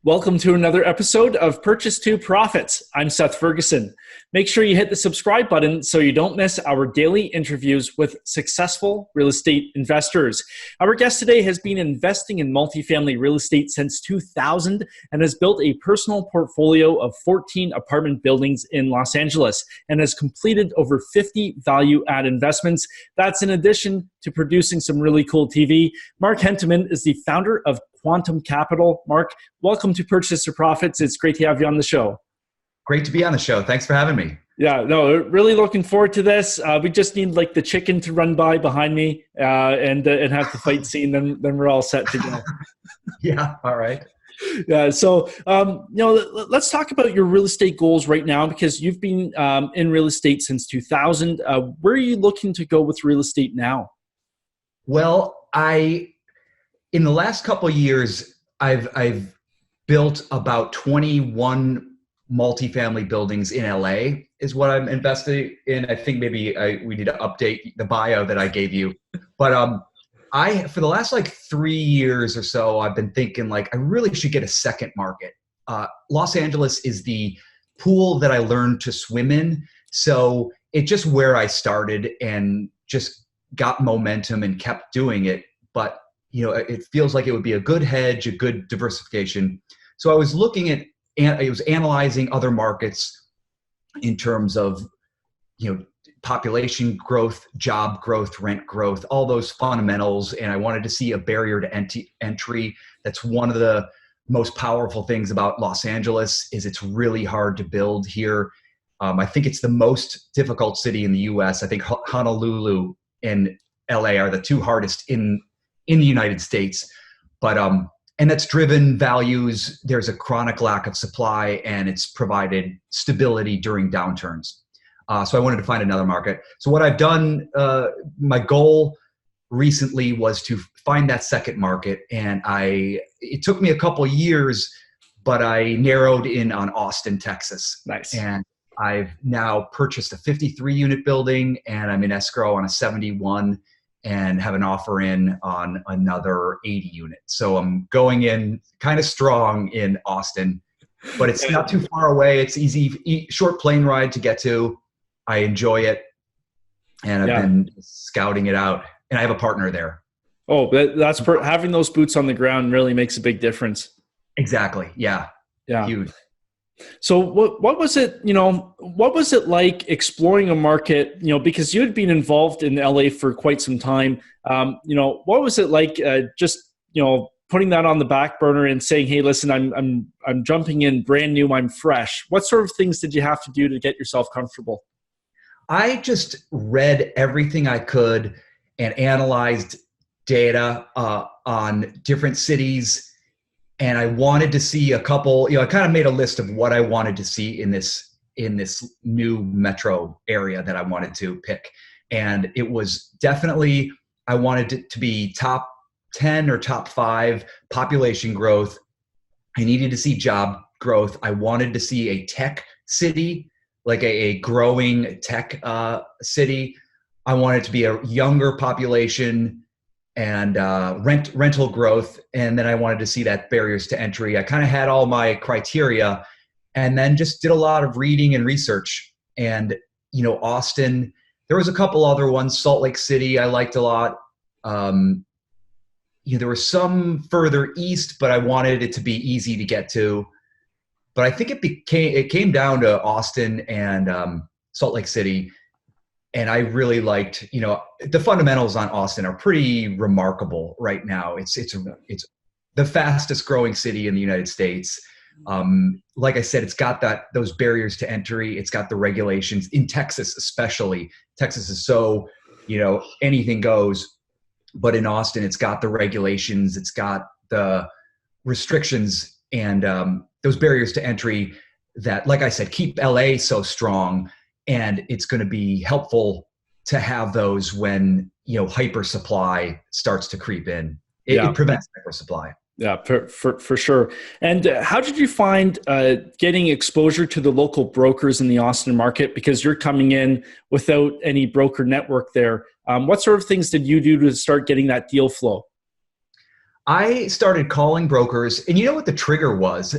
Welcome to another episode of Purchase to Profits. I'm Seth Ferguson. Make sure you hit the subscribe button so you don't miss our daily interviews with successful real estate investors. Our guest today has been investing in multifamily real estate since 2000 and has built a personal portfolio of 14 apartment buildings in Los Angeles and has completed over 50 value-add investments. That's in addition to producing some really cool TV. Mark Hentemann is the founder of Quantum Capital. Mark, welcome to Purchase to Profits. It's great to have you on the show. Great to be on the show. Thanks for having me. Yeah, no, really looking forward to this. We just need like the chicken to run by behind me and have the fight scene. Then we're all set to go. Yeah. All right. Yeah. So, let's talk about your real estate goals right now, because you've been in real estate since 2000. Where are you looking to go with real estate now? Well, in the last couple of years, I've built about 21 multifamily buildings in LA is what I'm invested in. I think maybe we need to update the bio that I gave you. But for the last 3 years or so, I've been thinking I really should get a second market. Los Angeles is the pool that I learned to swim in. So it's just where I started and just got momentum and kept doing it. But it feels like it would be a good hedge, a good diversification. So I was looking at, I was analyzing other markets in terms of, population growth, job growth, rent growth, all those fundamentals. And I wanted to see a barrier to entry. That's one of the most powerful things about Los Angeles is it's really hard to build here. I think it's the most difficult city in the US. I think Honolulu and LA are the two hardest in the United States, but and that's driven values. There's a chronic lack of supply, and it's provided stability during downturns. So I wanted to find another market. So what I've done, my goal recently was to find that second market, and it took me a couple years, but I narrowed in on Austin, Texas. Nice. And I've now purchased a 53-unit building, and I'm in escrow on a 71. And have an offer in on another 80 units. So I'm going in kind of strong in Austin, but it's not too far away. It's easy, short plane ride to get to. I enjoy it. And I've been scouting it out, and I have a partner there. Oh, having those boots on the ground really makes a big difference. Exactly. Yeah. Yeah. Huge. So what was it, what was it like exploring a market, because you had been involved in LA for quite some time, what was it like just, putting that on the back burner and saying, hey, listen, I'm jumping in brand new, I'm fresh. What sort of things did you have to do to get yourself comfortable? I just read everything I could and analyzed data on different cities. And I wanted to see a couple, I kind of made a list of what I wanted to see in this new metro area that I wanted to pick. And it was definitely, I wanted it to be top 10 or top 5 population growth. I needed to see job growth. I wanted to see a tech city, like a growing tech city. I wanted to be a younger population and rental growth. And then I wanted to see that barriers to entry. I kind of had all my criteria and then just did a lot of reading and research. And, Austin, there was a couple other ones. Salt Lake City, I liked a lot. There was some further east, but I wanted it to be easy to get to. But I think it came down to Austin and Salt Lake City. And I really liked, the fundamentals on Austin are pretty remarkable right now. It's the fastest growing city in the United States. Like I said, it's got those barriers to entry. It's got the regulations in Texas, especially. Texas is so, anything goes. But in Austin, it's got the regulations. It's got the restrictions and those barriers to entry that, like I said, keep LA so strong. And it's going to be helpful to have those when, hyper supply starts to creep in. It prevents hyper supply. Yeah, for sure. And how did you find getting exposure to the local brokers in the Austin market? Because you're coming in without any broker network there. What sort of things did you do to start getting that deal flow? I started calling brokers, and you know what the trigger was?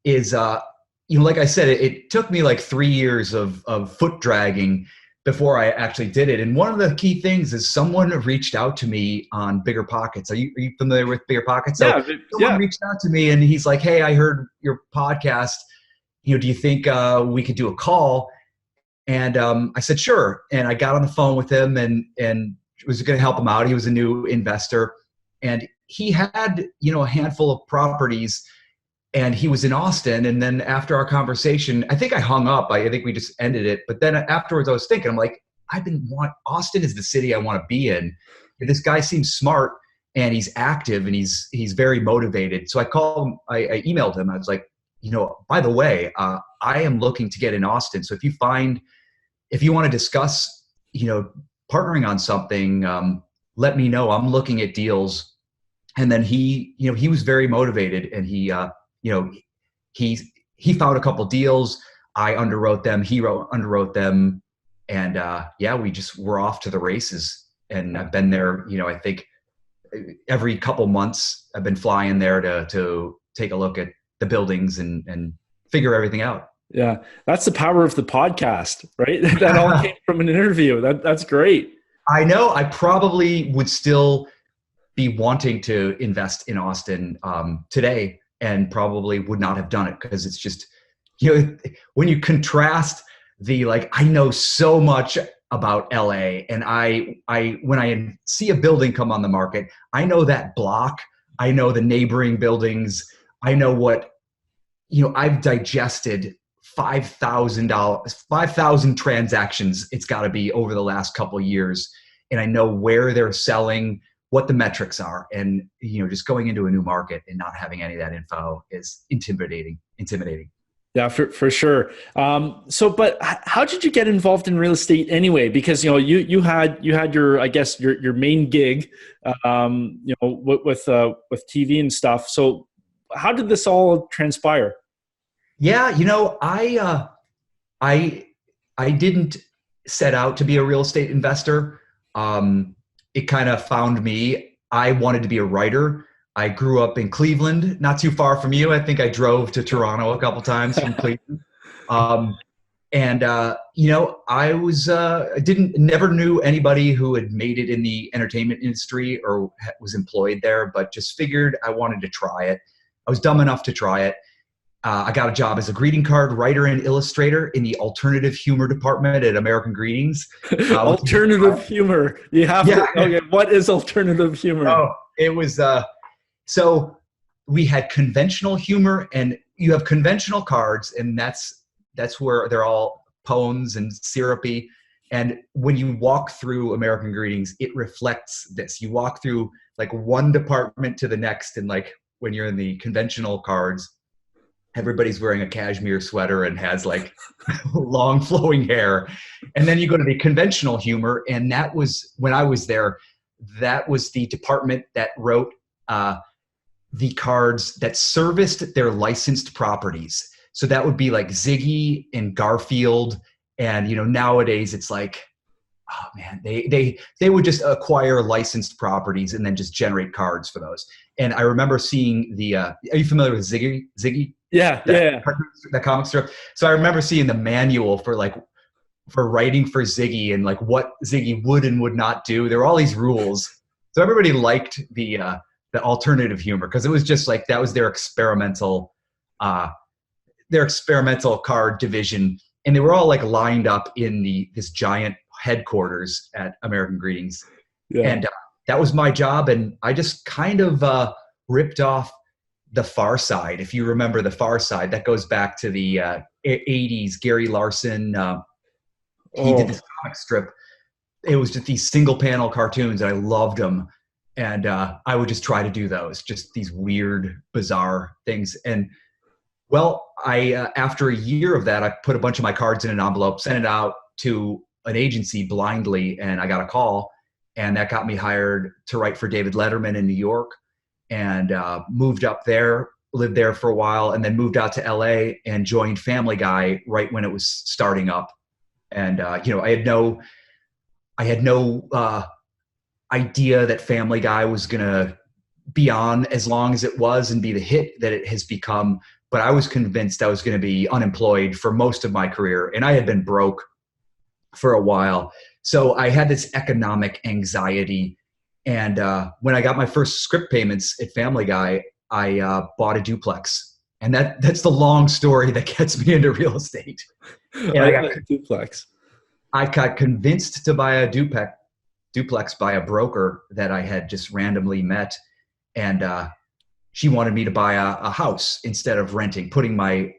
Is like I said, it took me like 3 years of foot dragging before I actually did it. And one of the key things is someone reached out to me on Bigger Pockets. Are you familiar with Bigger Pockets? So Yeah, someone yeah. reached out to me, and he's like, "Hey, I heard your podcast. Do you think we could do a call?" And I said, "Sure." And I got on the phone with him and was going to help him out. He was a new investor, and he had a handful of properties, and he was in Austin. And then after our conversation, I think I hung up. I think we just ended it. But then afterwards, I was thinking, I'm like, Austin is the city I want to be in. This guy seems smart, and he's active, and he's very motivated. So I called him. I emailed him. I was like, by the way, I am looking to get in Austin. So if you want to discuss, partnering on something, let me know. I'm looking at deals. And then he was very motivated, and he he found a couple deals. I underwrote them. He underwrote them, and we're off to the races. And I've been there. I think every couple months I've been flying there to take a look at the buildings and figure everything out. Yeah, that's the power of the podcast, right? That all came from an interview. That's great. I know I probably would still be wanting to invest in Austin today, and probably would not have done it because it's just, when you contrast I know so much about LA, and when I see a building come on the market, I know that block, I know the neighboring buildings, I know what, I've digested 5,000 transactions it's got to be over the last couple of years, and I know where they're selling, what the metrics are, and just going into a new market and not having any of that info is intimidating. Yeah, for sure. But how did you get involved in real estate anyway? Because you had your, I guess, your main gig, with TV and stuff. So how did this all transpire? Yeah, I didn't set out to be a real estate investor. It kind of found me. I wanted to be a writer. I grew up in Cleveland, not too far from you. I think I drove to Toronto a couple times from Cleveland. I never knew anybody who had made it in the entertainment industry or was employed there, but just figured I wanted to try it. I was dumb enough to try it. I got a job as a greeting card writer and illustrator in the alternative humor department at American Greetings. Alternative humor. You have to. Okay, what is alternative humor? Oh, it was. So we had conventional humor, and you have conventional cards, and that's where they're all poems and syrupy. And when you walk through American Greetings, it reflects this. You walk through like one department to the next, and like when you're in the conventional cards, everybody's wearing a cashmere sweater and has like long flowing hair. And then you go to the conventional humor. And that was, when I was there, that was the department that wrote the cards that serviced their licensed properties. So that would be like Ziggy and Garfield. And, nowadays it's like, oh man, they would just acquire licensed properties and then just generate cards for those. And I remember seeing are you familiar with Ziggy? Yeah. That comic strip. So I remember seeing the manual for writing for Ziggy and like what Ziggy would and would not do. There were all these rules. So everybody liked the alternative humor because it was just like, that was their experimental card division. And they were all like lined up in this giant headquarters at American Greetings. Yeah. And that was my job. And I just kind of ripped off The Far Side. If you remember The Far Side, that goes back to the 80s. Gary Larson, he did this comic strip. It was just these single panel cartoons, and I loved them. And I would just try to do those, just these weird, bizarre things. And well, after a year of that, I put a bunch of my cards in an envelope, sent it out to an agency blindly, and I got a call. And that got me hired to write for David Letterman in New York, and moved up there, lived there for a while, and then moved out to LA and joined Family Guy right when it was starting up. And I had no idea that Family Guy was gonna be on as long as it was and be the hit that it has become. But I was convinced I was going to be unemployed for most of my career, and I had been broke for a while. So I had this economic anxiety. And when I got my first script payments at Family Guy, I bought a duplex. And that's the long story that gets me into real estate. And I got a duplex. I got convinced to buy a duplex by a broker that I had just randomly met. And she wanted me to buy a house instead of renting, putting my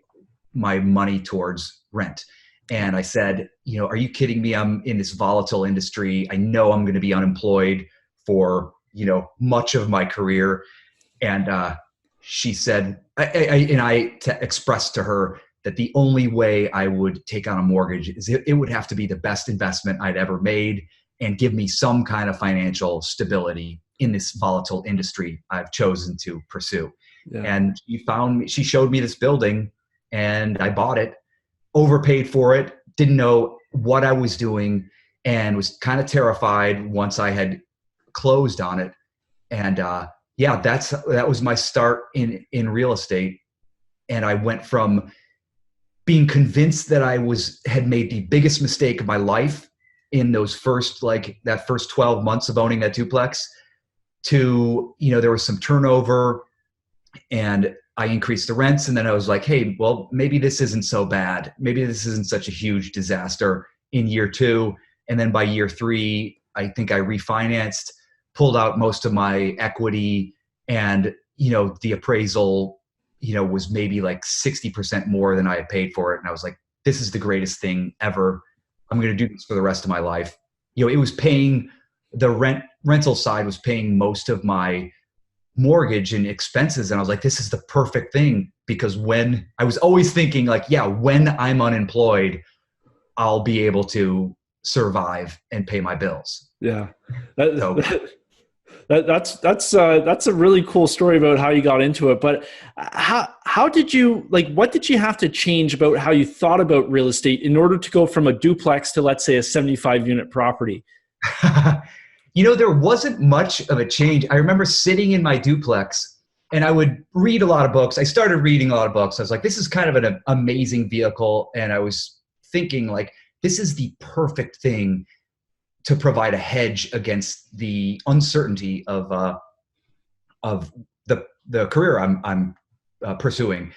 money towards rent. And I said, are you kidding me? I'm in this volatile industry. I know I'm going to be unemployed for, much of my career. And she said, I expressed to her that the only way I would take on a mortgage is it would have to be the best investment I'd ever made and give me some kind of financial stability in this volatile industry I've chosen to pursue. Yeah. And she showed me this building and I bought it, overpaid for it, didn't know what I was doing, and was kind of terrified once I had closed on it. And that was my start in real estate. And I went from being convinced that I had made the biggest mistake of my life in those first 12 months of owning that duplex to, there was some turnover and I increased the rents. And then I was like, hey, well, maybe this isn't so bad. Maybe this isn't such a huge disaster in year 2. And then by year 3, I think I refinanced, pulled out most of my equity, and, the appraisal, was maybe like 60% more than I had paid for it. And I was like, this is the greatest thing ever. I'm going to do this for the rest of my life. It was paying the rental side was paying most of my mortgage and expenses. And I was like, this is the perfect thing, because when I was always thinking when I'm unemployed, I'll be able to survive and pay my bills. Yeah. That's a really cool story about how you got into it. But how did you, what did you have to change about how you thought about real estate in order to go from a duplex to, let's say, a 75 unit property? There wasn't much of a change. I remember sitting in my duplex and I would read a lot of books. I started reading a lot of books. I was like, this is kind of an amazing vehicle. And I was thinking this is the perfect thing to provide a hedge against the uncertainty of the career I'm pursuing.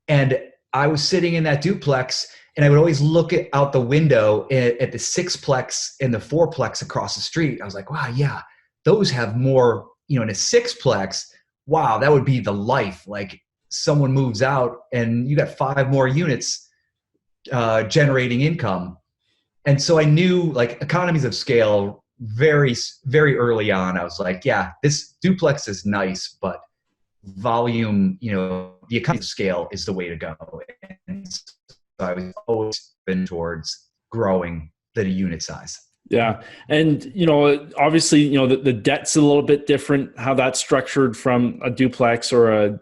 And I was sitting in that duplex, and I would always look out the window at the 6-plex and the 4-plex across the street. I was like, wow, yeah, those have more, in a 6-plex, wow, that would be the life. Like someone moves out and you got 5 more units generating income. And so I knew economies of scale very, very early on. I was like, yeah, this duplex is nice, but volume, the economy of scale is the way to go. And so I was always been towards growing the unit size. Yeah. And, obviously, the debt's a little bit different, how that's structured from a duplex or a,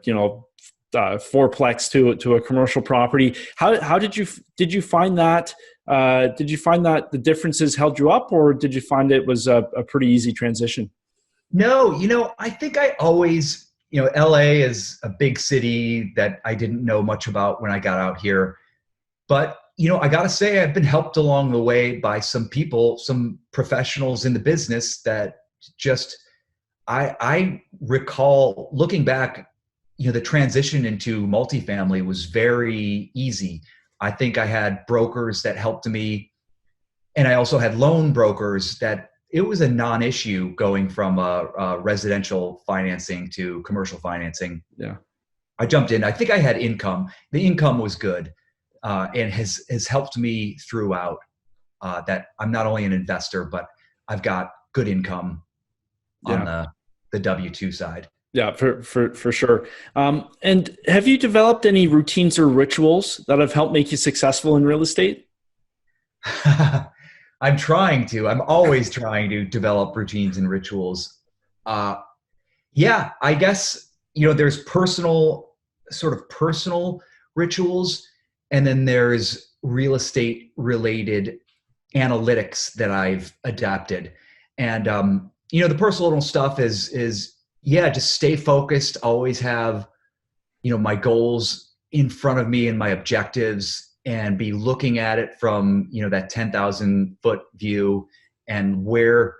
4-plex to a commercial property. How did you find that? Did you find that the differences held you up, or did you find it was a pretty easy transition? No, I think I always, LA is a big city that I didn't know much about when I got out here. But, I got to say I've been helped along the way by some people, some professionals in the business that just, I recall looking back, the transition into multifamily was very easy. I think I had brokers that helped me, and I also had loan brokers that it was a non-issue going from residential financing to commercial financing. Yeah, I jumped in. I think I had income. The income was good, and has helped me throughout. That I'm not only an investor, but I've got good income on the W-2 side. Yeah, for sure. And have you developed any routines or rituals that have helped make you successful in real estate? I'm trying to. I'm always trying to develop routines and rituals. Yeah, I guess, there's personal rituals, and then there's real estate related analytics that I've adapted. And, the personal stuff is yeah, just stay focused, always have, my goals in front of me and my objectives, and be looking at it from, that 10,000 foot view, and where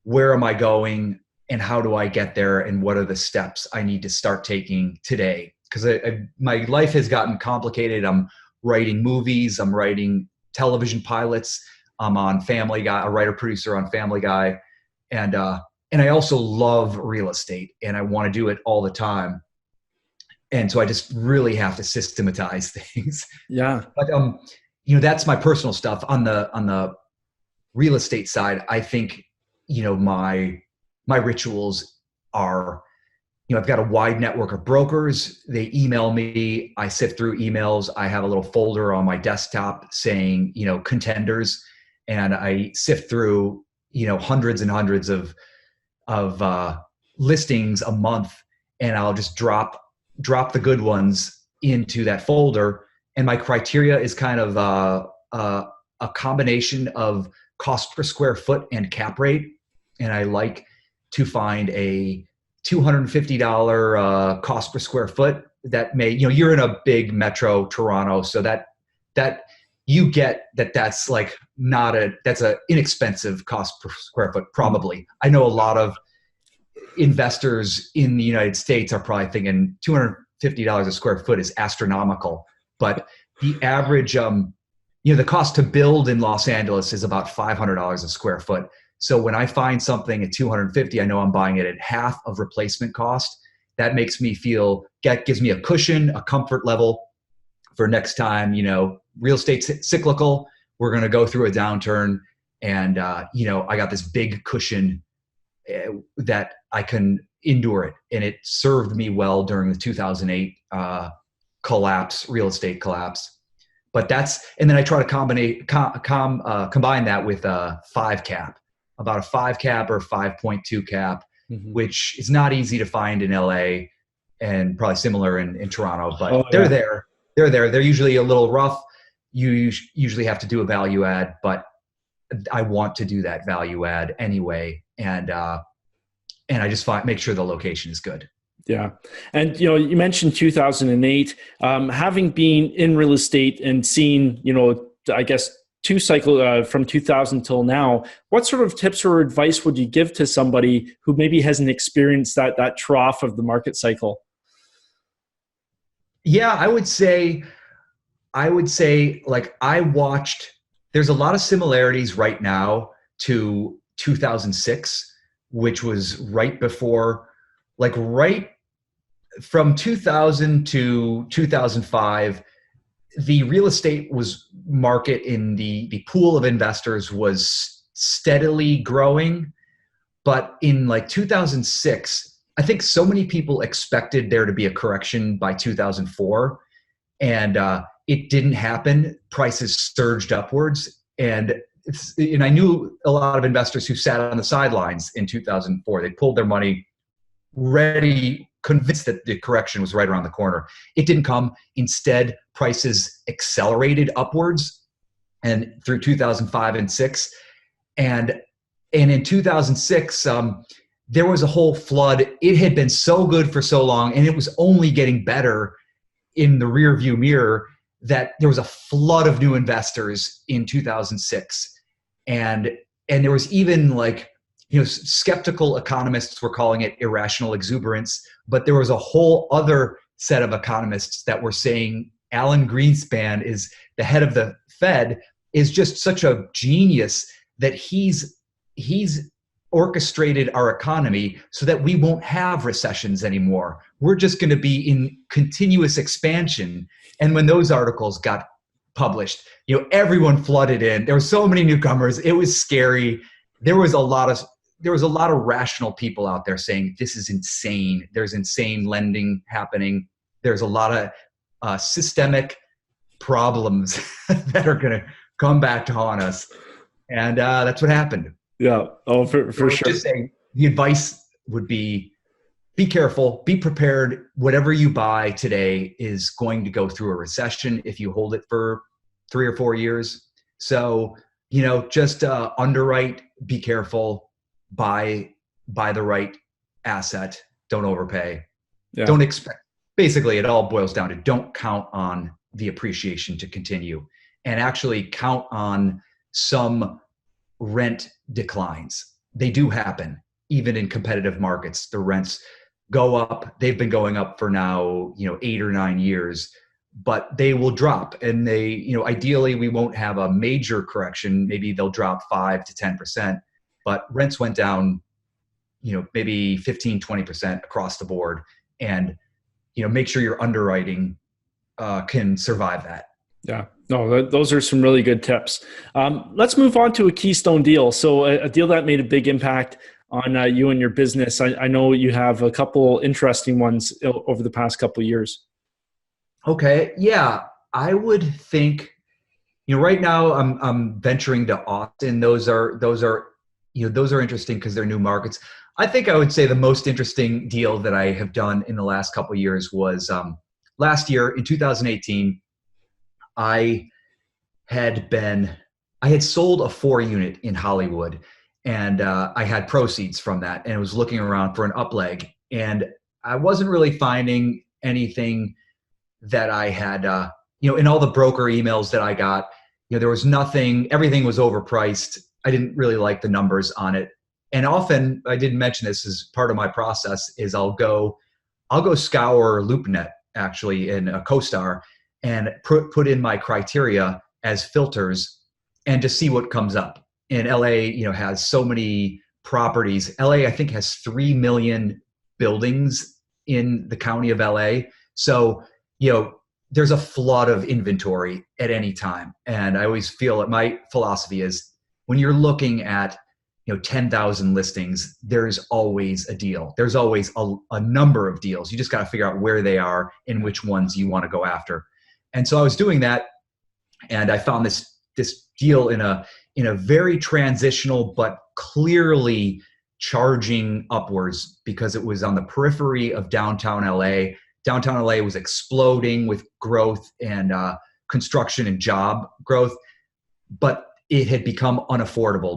am I going, and how do I get there, and what are the steps I need to start taking today? Because my life has gotten complicated. I'm writing movies, I'm writing television pilots, I'm on Family Guy, a writer producer on Family Guy, and I also love real estate, and I want to do it all the time. And so I just really have to systematize things. Yeah. But that's my personal stuff. On the real estate side, I think my rituals are, I've got a wide network of brokers. They email me. I sift through emails. I have a little folder on my desktop saying, contenders, and I sift through, hundreds and hundreds of listings a month, and I'll just drop the good ones into that folder. And my criteria is kind of a combination of cost per square foot and cap rate. And I like to find a $250 cost per square foot that may, you're in a big metro, Toronto, so that you get that's like that's a inexpensive cost per square foot, probably. I know a lot of investors in the United States are probably thinking $250 a square foot is astronomical, but the average, the cost to build in Los Angeles is about $500 a square foot. So when I find something at 250, I know I'm buying it at half of replacement cost. That makes me gives me a cushion, a comfort level for next time. Real estate's cyclical. We're going to go through a downturn, and I got this big cushion that I can endure it. And it served me well during the 2008 real estate collapse. But and then I try to combine that with a 5 cap, about a 5 cap or 5.2 cap, which is not easy to find in LA, and probably similar in Toronto, but they're there. They're usually a little rough. You usually have to do a value add, but I want to do that value add anyway. And I just make sure the location is good. Yeah. And, you mentioned 2008, having been in real estate and seen, I guess, 2 cycles from 2000 till now, what sort of tips or advice would you give to somebody who maybe hasn't experienced that trough of the market cycle? Yeah, I would say like there's a lot of similarities right now to 2006, which was right before, right from 2000 to 2005, the real estate market in the pool of investors was steadily growing. But in 2006, I think so many people expected there to be a correction by 2004, and it didn't happen. Prices surged upwards, and I knew a lot of investors who sat on the sidelines in 2004. They pulled their money, ready, convinced that the correction was right around the corner. It didn't come. Instead, prices accelerated upwards, and through 2005 and 6, and in 2006, there was a whole flood. It had been so good for so long, and it was only getting better in the rear view mirror, that there was a flood of new investors in 2006. And there was even skeptical economists were calling it irrational exuberance, but there was a whole other set of economists that were saying Alan Greenspan, is the head of the Fed, is just such a genius that he's orchestrated our economy so that we won't have recessions anymore. We're just going to be in continuous expansion. And when those articles got published, everyone flooded in. There were so many newcomers. It was scary. There was a lot of rational people out there saying this is insane. There's insane lending happening. There's a lot of systemic problems that are going to come back to haunt us. And that's what happened. Yeah. Oh, for sure. Just saying, the advice would be careful, be prepared. Whatever you buy today is going to go through a recession if you hold it for 3 or 4 years. So, just underwrite, be careful, buy the right asset. don't overpay, Yeah. don't expect. Basically, it all boils down to don't count on the appreciation to continue, and actually count on some rent declines. They do happen, even in competitive markets. The rents go up. They've been going up for now, 8 or 9 years, but they will drop. And they, ideally, we won't have a major correction. Maybe they'll drop 5 to 10%, but rents went down, maybe 15, 20% across the board. And, make sure your underwriting can survive that. Yeah, no, those are some really good tips. Let's move on to a Keystone deal. So a deal that made a big impact on you and your business. I know you have a couple interesting ones over the past couple of years. Okay. Yeah. I would think, right now I'm venturing to Austin. Those are interesting because they're new markets. I think I would say the most interesting deal that I have done in the last couple of years was last year in 2018. I had sold a 4-unit in Hollywood, and I had proceeds from that, and I was looking around for an upleg, and I wasn't really finding anything that I had, in all the broker emails that I got, there was nothing, everything was overpriced. I didn't really like the numbers on it. And often, I didn't mention this as part of my process, is I'll go scour LoopNet actually in a CoStar and put in my criteria as filters and just see what comes up. And LA, has so many properties. LA, I think, has 3 million buildings in the county of LA. So, there's a flood of inventory at any time. And I always feel that my philosophy is when you're looking at 10,000 listings, there's always a deal. There's always a number of deals. You just got to figure out where they are and which ones you want to go after. And so I was doing that, and I found this deal in a very transitional but clearly charging upwards because it was on the periphery of downtown LA. Downtown LA was exploding with growth and construction and job growth, but it had become unaffordable.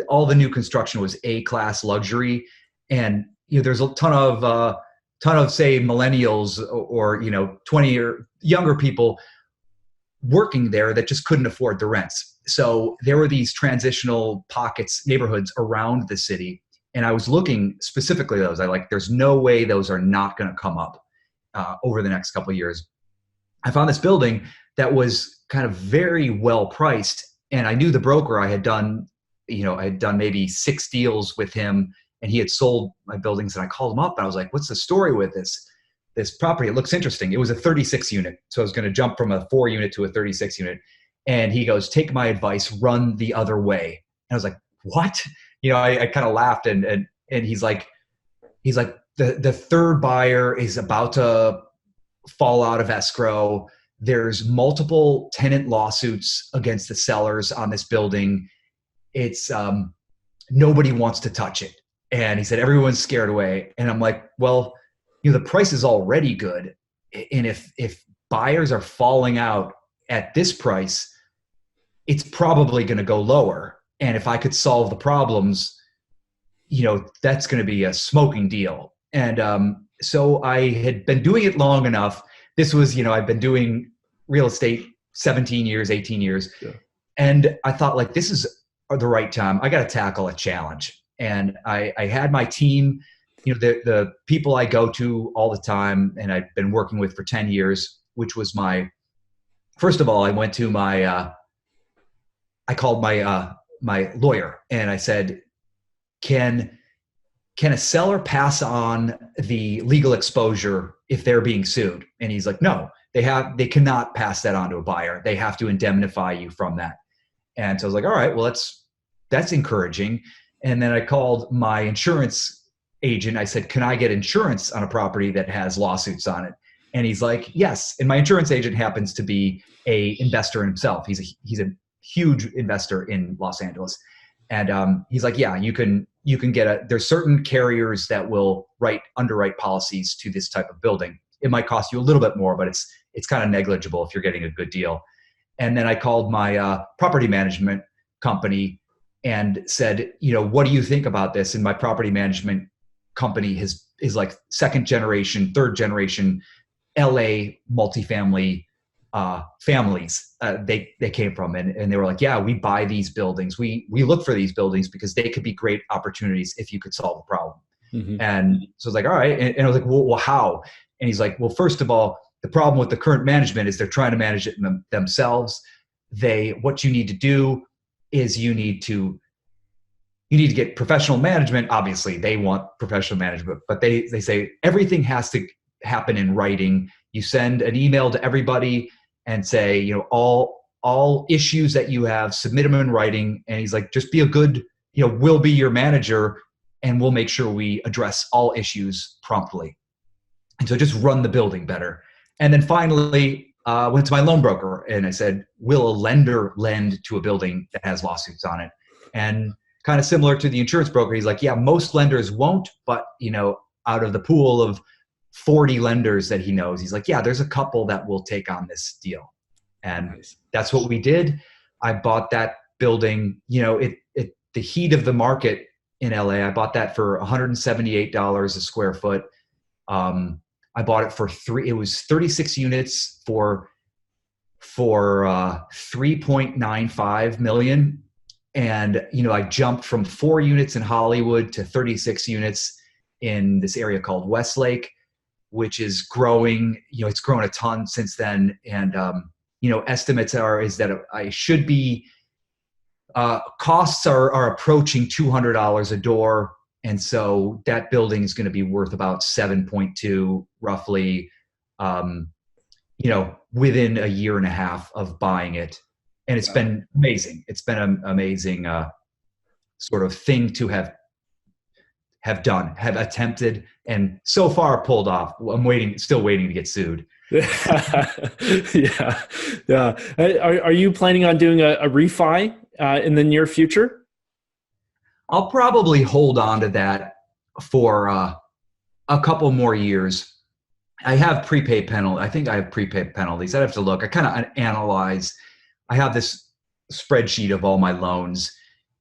All the new construction was A-class luxury, and there's a ton of say millennials or 20 or younger people working there that just couldn't afford the rents. So there were these transitional pockets, neighborhoods around the city, and I was looking specifically at those. There's no way those are not going to come up over the next couple of years. I found this building that was kind of very well priced. And I knew the broker. I had done maybe 6 deals with him, and he had sold my buildings. And I called him up, and I was like, "What's the story with this property? It looks interesting." It was a 36 unit, so I was going to jump from a 4-unit to a 36 unit. And he goes, "Take my advice, run the other way." And I was like, "What?" I kind of laughed, and he's like, the third buyer is about to fall out of escrow. There's multiple tenant lawsuits against the sellers on this building. It's nobody wants to touch it. And he said, everyone's scared away. And I'm like, well, the price is already good. And if buyers are falling out at this price, it's probably going to go lower. And if I could solve the problems, that's going to be a smoking deal. And so I had been doing it long enough. This was, I've been doing real estate 17 years, 18 years. Yeah. And I thought, this is the right time. I got to tackle a challenge. And I had my team, the people I go to all the time and I've been working with for 10 years, which was first of all, I went to I called my lawyer and I said, can a seller pass on the legal exposure if they're being sued? And he's like, no, they cannot pass that on to a buyer. They have to indemnify you from that. And so I was like, all right, well, that's encouraging. And then I called my insurance agent. I said, can I get insurance on a property that has lawsuits on it? And he's like, yes. And my insurance agent happens to be a investor himself. He's a huge investor in Los Angeles. And he's like, yeah, you can get there's certain carriers that will underwrite policies to this type of building. It might cost you a little bit more, but it's kind of negligible if you're getting a good deal. And then I called my property management company and said, what do you think about this? And my property management company has is like second generation, third generation LA multifamily families they came from, and they were like, yeah, we buy these buildings, we look for these buildings because they could be great opportunities if you could solve the problem. Mm-hmm. And so I was like, all right. And I was like, well, how? And he's like, well, first of all, the problem with the current management is they're trying to manage it themselves. What you need to do is you need to get professional management. Obviously they want professional management, but they say everything has to happen in writing. You send an email to everybody and say, you know, all issues that you have, submit them in writing. And he's like, just be a good, you know, we'll be your manager and we'll make sure we address all issues promptly. And so just run the building better. And then finally went to my loan broker and I said, will a lender lend to a building that has lawsuits on it? And kind of similar to the insurance broker, he's like, yeah, most lenders won't, but you know, out of the pool of 40 lenders that he knows, he's like, yeah, there's a couple that will take on this deal. And that's what we did. I bought that building, you know, the heat of the market in LA, I bought that for $178 a square foot. I bought it for it was 36 units for 3.95 million. And, you know, I jumped from 4 units in Hollywood to 36 units in this area called Westlake, which is growing, you know, it's grown a ton since then. And, you know, estimates is that I should be, costs are approaching $200 a door. And so that building is going to be worth about 7.2 roughly, you know, within a year and a half of buying it. And it's been amazing. It's been an amazing sort of thing to have attempted, and so far pulled off. I'm still waiting to get sued. Yeah. Are you planning on doing a refi in the near future? I'll probably hold on to that for a couple more years. I have prepaid penalties. I think I have prepaid penalties. I'd have to look. I kind of analyze. I have this spreadsheet of all my loans,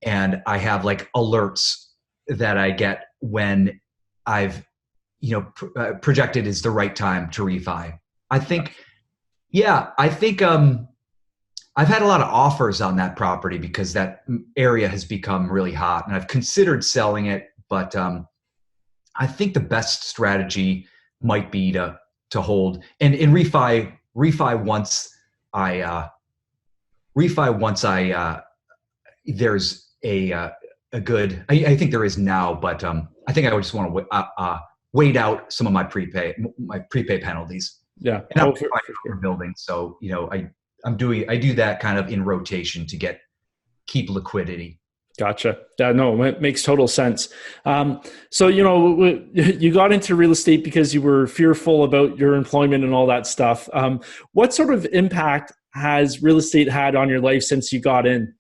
and I have like alerts that I get when I've, you know, projected is the right time to refi. I think I've had a lot of offers on that property because that area has become really hot, and I've considered selling it, but I think the best strategy might be to hold and refi once there's a good. I think there is now, but I think I would just want to wait out some of my prepay penalties. Yeah, and I'm for building, so you know I do that kind of in rotation to keep liquidity. Gotcha. No, it makes total sense. So, you know, you got into real estate because you were fearful about your employment and all that stuff. What sort of impact has real estate had on your life since you got in?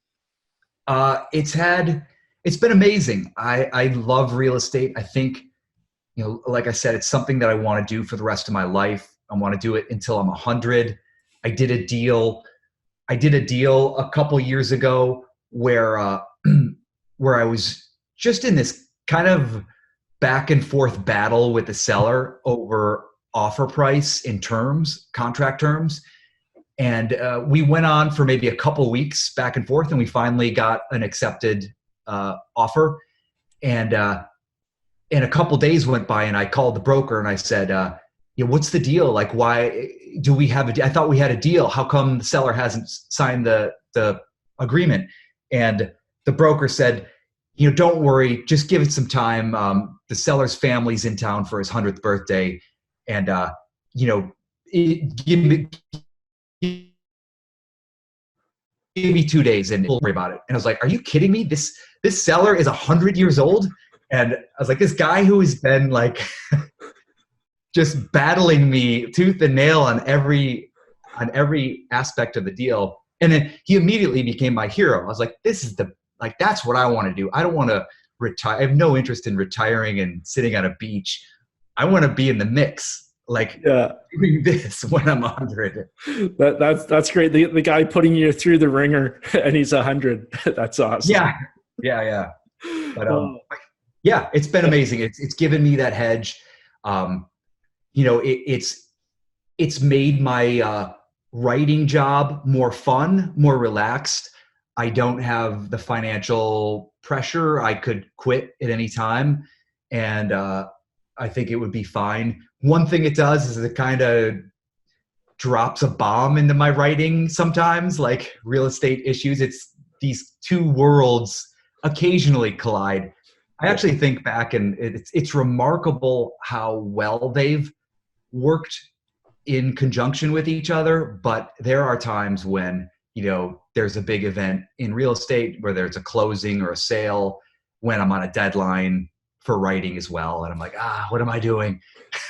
It's been amazing. I love real estate. I think, you know, like I said, it's something that I want to do for the rest of my life. I want to do it until I'm 100. I did a deal a couple years ago where I was just in this kind of back and forth battle with the seller over offer price in contract terms. And we went on for maybe a couple weeks back and forth, and we finally got an accepted offer. And a couple days went by, and I called the broker and I said, yeah, what's the deal? Like, why do we have I thought we had a deal. How come the seller hasn't signed the agreement? And the broker said, you know, don't worry, just give it some time. The seller's family's in town for his 100th birthday. And, you know, give me 2 days and we'll worry about it. And I was like, are you kidding me? This seller is 100 years old. And I was like, this guy who has been like just battling me tooth and nail on every aspect of the deal. And then he immediately became my hero. I was like, that's what I want to do. I don't want to retire. I have no interest in retiring and sitting on a beach. I want to be in the mix. Like doing this when I'm 100. That's great. The guy putting you through the ringer and he's 100. That's awesome. Yeah. But yeah, it's been amazing. It's given me that hedge. It's made my writing job more fun, more relaxed. I don't have the financial pressure. I could quit at any time, and I think it would be fine. One thing it does is it kind of drops a bomb into my writing sometimes, like real estate issues. It's these two worlds occasionally collide. I actually think back, and it's remarkable how well they've worked in conjunction with each other. But there are times when, there's a big event in real estate where there's a closing or a sale, when I'm on a deadline for writing as well. And I'm like, what am I doing?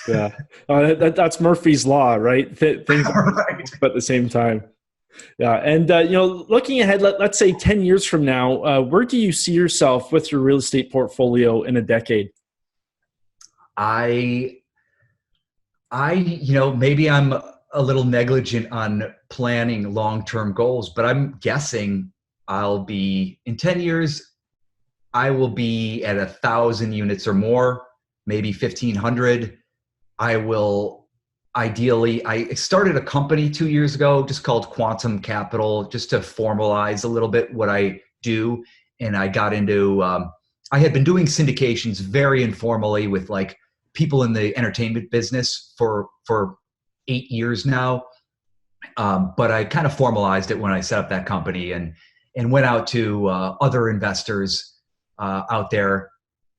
Yeah. That's Murphy's Law, right? Things Right. but at the same time. Yeah. And, looking ahead, let's say 10 years from now, where do you see yourself with your real estate portfolio in a decade? Maybe I'm a little negligent on planning long-term goals, but I'm guessing in 10 years, I will be at 1,000 units or more, maybe 1,500. I started a company 2 years ago just called Quantum Capital, just to formalize a little bit what I do. And I got into, I had been doing syndications very informally with like people in the entertainment business for 8 years now. But I kind of formalized it when I set up that company and went out to other investors out there.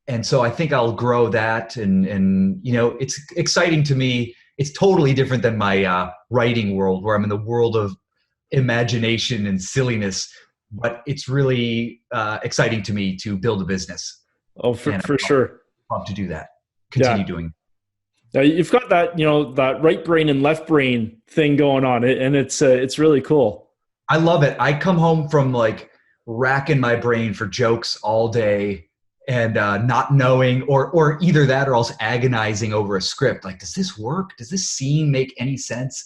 And so I think I'll grow that. And it's exciting to me. It's totally different than my writing world, where I'm in the world of imagination and silliness. But it's really exciting to me to build a business. Oh, for sure. Love to do that. Continue doing. You've got that, that right brain and left brain thing going on, and it's really cool. I love it. I come home from like racking my brain for jokes all day and not knowing, or either that or else agonizing over a script. Like, does this work? Does this scene make any sense?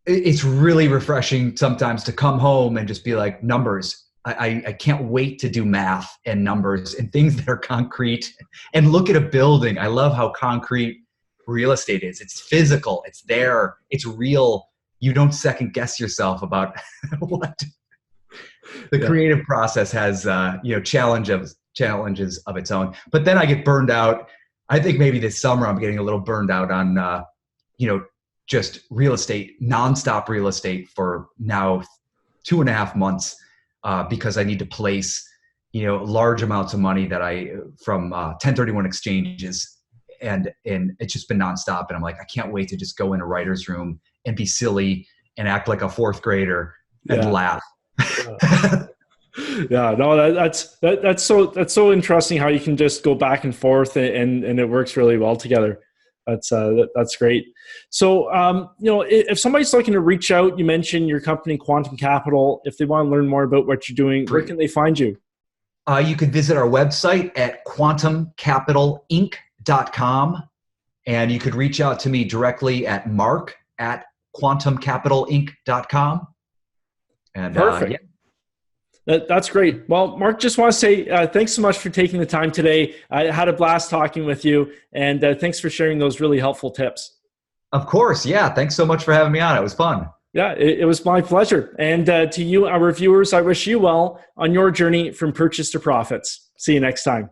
It's really refreshing sometimes to come home and just be like, numbers. I can't wait to do math and numbers and things that are concrete and look at a building. I love how concrete real estate is. It's physical. It's there. It's real. You don't second guess yourself about what the creative process has, challenges of its own. But then I get burned out. I think maybe this summer I'm getting a little burned out on, just real estate, nonstop real estate for now 2.5 months. Because I need to place, large amounts of money from 1031 exchanges, and it's just been nonstop. And I'm like, I can't wait to just go in a writer's room and be silly and act like a fourth grader and laugh. Yeah, no, that's so interesting how you can just go back and forth and it works really well together. That's great. So, if somebody's looking to reach out, you mentioned your company, Quantum Capital. If they want to learn more about what you're doing, where can they find you? You could visit our website at quantumcapitalinc.com, and you could reach out to me directly at mark@quantumcapitalinc.com. And perfect. That's great. Well, Mark, just want to say thanks so much for taking the time today. I had a blast talking with you, and thanks for sharing those really helpful tips. Of course. Yeah. Thanks so much for having me on. It was fun. Yeah, it was my pleasure. And to you, our viewers, I wish you well on your journey from purchase to profits. See you next time.